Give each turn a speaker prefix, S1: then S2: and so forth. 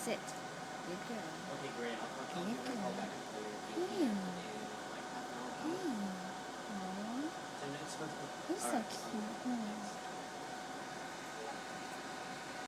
S1: Sit. Good girl.
S2: Okay, great. I'll
S1: Good
S2: give her a call
S1: girl.
S2: back later.
S1: Hey.
S2: In like half an hour.
S1: Hey. Aww.
S2: 10 minutes?
S1: You're so
S2: Alright.
S1: cute.